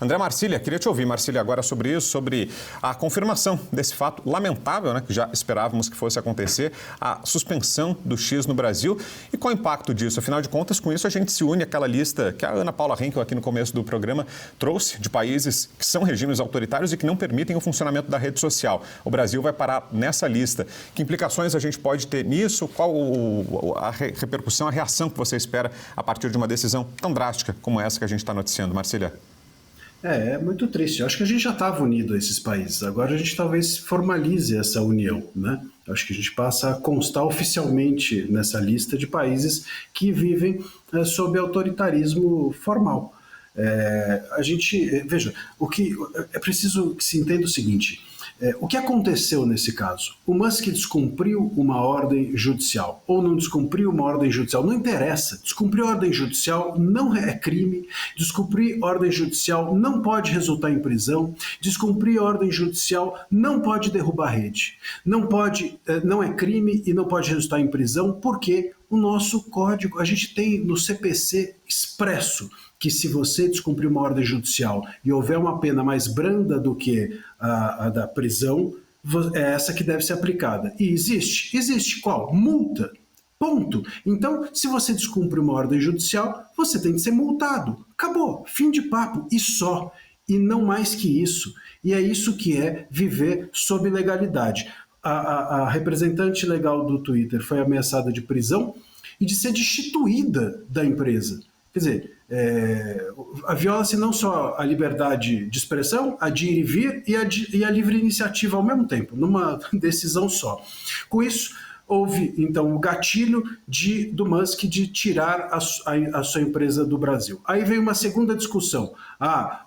André Marcília, queria te ouvir, Marcília, agora sobre isso, sobre a confirmação desse fato lamentável, né, que já esperávamos que fosse acontecer, a suspensão do X no Brasil e qual o impacto disso? Afinal de contas, com isso a gente se une àquela lista que a Ana Paula Henkel aqui no começo do programa trouxe de países que são regimes autoritários e que não permitem o funcionamento da rede social. O Brasil vai parar nessa lista. Que implicações a gente pode ter nisso? Qual a repercussão, a reação que você espera a partir de uma decisão tão drástica como essa que a gente está noticiando, Marcília? É muito triste. Eu acho que a gente já estava unido a esses países. Agora a gente talvez formalize essa união, né? Eu acho que a gente passa a constar oficialmente nessa lista de países que vivem sob autoritarismo formal. Veja, o que é preciso que se entenda o seguinte. O que aconteceu nesse caso? O Musk descumpriu uma ordem judicial ou não descumpriu uma ordem judicial? Não interessa. Descumprir ordem judicial não é crime. Descumprir ordem judicial não pode resultar em prisão. Descumprir ordem judicial não pode derrubar a rede. Não é crime e não pode resultar em prisão porque o nosso código, a gente tem no CPC expresso que se você descumprir uma ordem judicial e houver uma pena mais branda do que a da prisão, é essa que deve ser aplicada. E existe? Existe. Qual? Multa. Ponto. Então, se você descumpre uma ordem judicial, você tem que ser multado. Acabou. Fim de papo. E só. E não mais que isso. E é isso que é viver sob legalidade. A representante legal do Twitter foi ameaçada de prisão e de ser destituída da empresa. Quer dizer, viola-se não só a liberdade de expressão, a de ir e vir e a livre iniciativa ao mesmo tempo, numa decisão só. Com isso, houve, então, o gatilho do Musk de tirar a sua empresa do Brasil. Aí veio uma segunda discussão.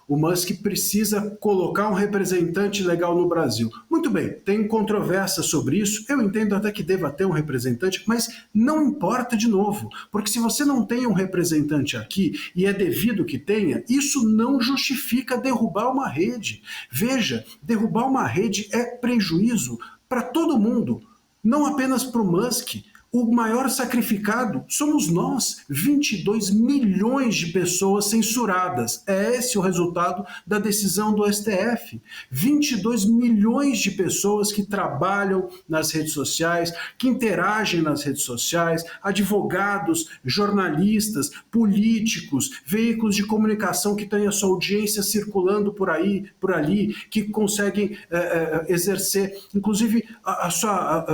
O Musk precisa colocar um representante legal no Brasil. Muito bem, tem controvérsia sobre isso, eu entendo até que deva ter um representante, mas não importa de novo, porque se você não tem um representante aqui, e é devido que tenha, isso não justifica derrubar uma rede. Veja, derrubar uma rede é prejuízo para todo mundo. Não apenas para o Musk, o maior sacrificado somos nós, 22 milhões de pessoas censuradas. É esse o resultado da decisão do STF. 22 milhões de pessoas que trabalham nas redes sociais, que interagem nas redes sociais, advogados, jornalistas, políticos, veículos de comunicação que têm a sua audiência circulando por aí, por ali, que conseguem exercer, inclusive,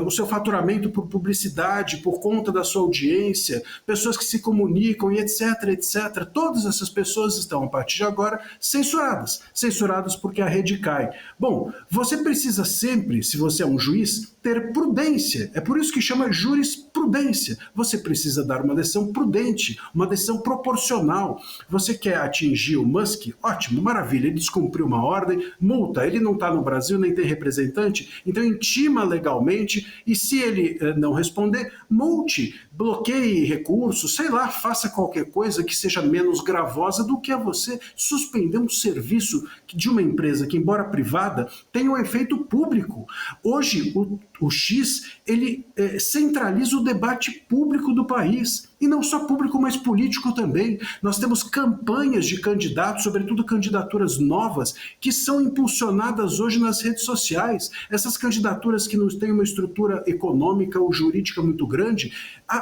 o seu faturamento por publicidade, por conta da sua audiência, pessoas que se comunicam e etc, etc. Todas essas pessoas estão, a partir de agora, censuradas porque a rede cai. Bom, você precisa sempre, se você é um juiz, ter prudência. É por isso que chama jurisprudência. Você precisa dar uma decisão prudente, uma decisão proporcional. Você quer atingir o Musk? Ótimo, maravilha, ele descumpriu uma ordem, multa, ele não está no Brasil, nem tem representante, então intima legalmente e se ele não responder, multe, bloqueie recursos, sei lá, faça qualquer coisa que seja menos gravosa do que a você suspender um serviço de uma empresa que, embora privada, tem um efeito público. Hoje, o X, ele centraliza o debate público do país. E não só público, mas político também. Nós temos campanhas de candidatos, sobretudo candidaturas novas, que são impulsionadas hoje nas redes sociais. Essas candidaturas que não têm uma estrutura econômica ou jurídica muito grande,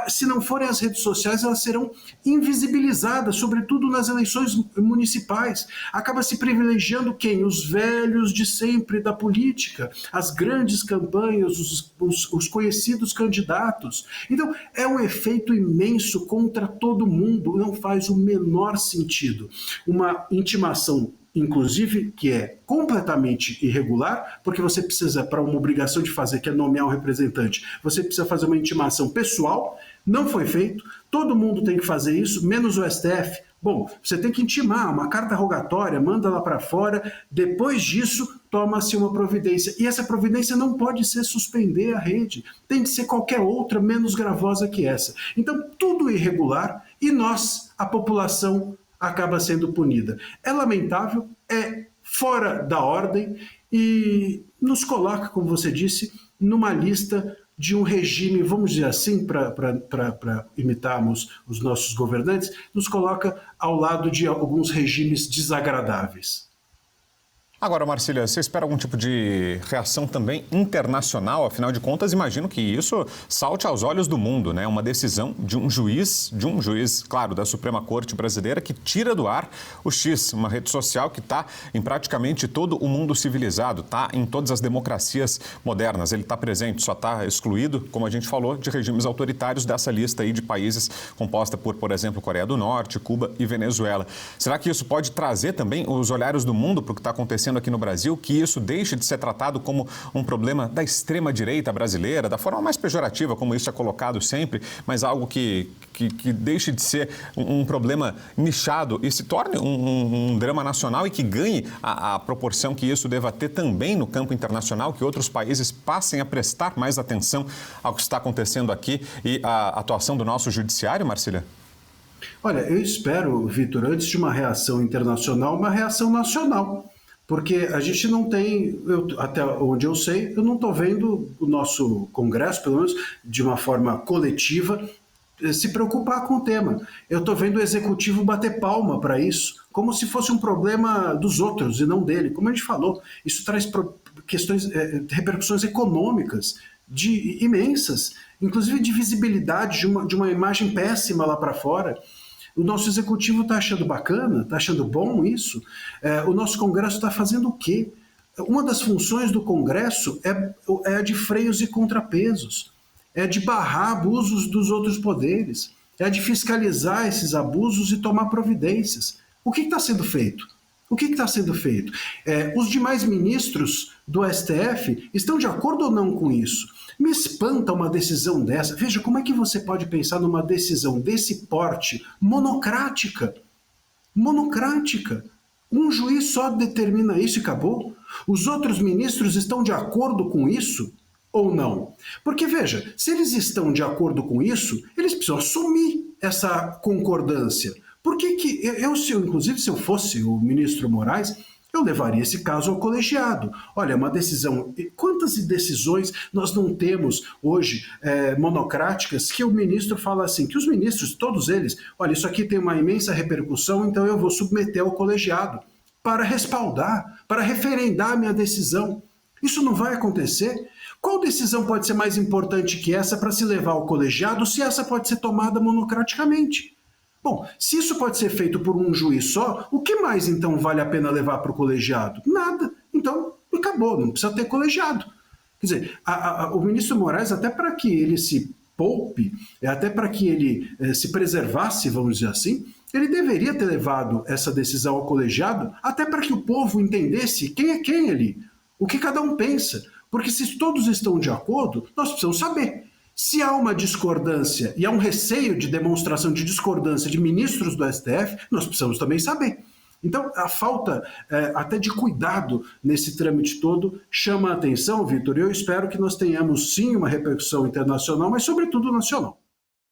se não forem as redes sociais, elas serão invisibilizadas, sobretudo nas eleições municipais. Acaba se privilegiando quem? Os velhos de sempre da política, as grandes campanhas, os conhecidos candidatos. Então, é um efeito imenso contra todo mundo, não faz o menor sentido. Uma intimação, inclusive, que é completamente irregular, porque você precisa, para uma obrigação de fazer, que é nomear um representante, você precisa fazer uma intimação pessoal, não foi feito, todo mundo tem que fazer isso, menos o STF. Bom, você tem que intimar, uma carta rogatória, manda lá para fora, depois disso toma-se uma providência. E essa providência não pode ser suspender a rede, tem que ser qualquer outra menos gravosa que essa. Então, tudo irregular e nós, a população, acaba sendo punida. É lamentável, é fora da ordem e nos coloca, como você disse, numa lista de um regime, vamos dizer assim, para imitarmos os nossos governantes, nos coloca ao lado de alguns regimes desagradáveis. Agora, Marcília, você espera algum tipo de reação também internacional? Afinal de contas, imagino que isso salte aos olhos do mundo, né? Uma decisão de um juiz, claro, da Suprema Corte Brasileira, que tira do ar o X, uma rede social que está em praticamente todo o mundo civilizado, está em todas as democracias modernas. Ele está presente, só está excluído, como a gente falou, de regimes autoritários dessa lista aí de países composta por exemplo, Coreia do Norte, Cuba e Venezuela. Será que isso pode trazer também os olhares do mundo para o que está acontecendo aqui no Brasil, que isso deixe de ser tratado como um problema da extrema-direita brasileira, da forma mais pejorativa, como isso é colocado sempre, mas algo que deixe de ser um problema nichado e se torne um drama nacional e que ganhe a proporção que isso deva ter também no campo internacional, que outros países passem a prestar mais atenção ao que está acontecendo aqui e a atuação do nosso judiciário, Marcília? Olha, eu espero, Vitor, antes de uma reação internacional, uma reação nacional. Porque a gente não tem, até onde eu sei, eu não estou vendo o nosso Congresso, pelo menos de uma forma coletiva, se preocupar com o tema. Eu estou vendo o Executivo bater palma para isso, como se fosse um problema dos outros e não dele. Como a gente falou, isso traz questões, repercussões econômicas imensas, inclusive de visibilidade de uma imagem péssima lá para fora. O nosso executivo está achando bacana, está achando bom isso? O nosso Congresso está fazendo o quê? Uma das funções do Congresso é a de freios e contrapesos, é de barrar abusos dos outros poderes, é de fiscalizar esses abusos e tomar providências. O que está sendo feito? O que está sendo feito? Os demais ministros do STF estão de acordo ou não com isso? Me espanta uma decisão dessa. Veja, como é que você pode pensar numa decisão desse porte monocrática? Monocrática. Um juiz só determina isso e acabou? Os outros ministros estão de acordo com isso ou não? Porque, veja, se eles estão de acordo com isso, eles precisam assumir essa concordância. Por que inclusive, se eu fosse o ministro Moraes, eu levaria esse caso ao colegiado. Olha, uma decisão... Quantas decisões nós não temos hoje monocráticas que o ministro fala assim, que os ministros, todos eles, olha, isso aqui tem uma imensa repercussão, então eu vou submeter ao colegiado para respaldar, para referendar a minha decisão. Isso não vai acontecer? Qual decisão pode ser mais importante que essa para se levar ao colegiado se essa pode ser tomada monocraticamente? Bom, se isso pode ser feito por um juiz só, o que mais então vale a pena levar para o colegiado? Nada. Então, acabou, não precisa ter colegiado. Quer dizer, o ministro Moraes, até para que ele se poupe, até para que ele se preservasse, vamos dizer assim, ele deveria ter levado essa decisão ao colegiado, até para que o povo entendesse quem é quem ali, o que cada um pensa. Porque se todos estão de acordo, nós precisamos saber. Se há uma discordância e há um receio de demonstração de discordância de ministros do STF, nós precisamos também saber. Então, a falta até de cuidado nesse trâmite todo chama a atenção, Vitor, e eu espero que nós tenhamos sim uma repercussão internacional, mas sobretudo nacional.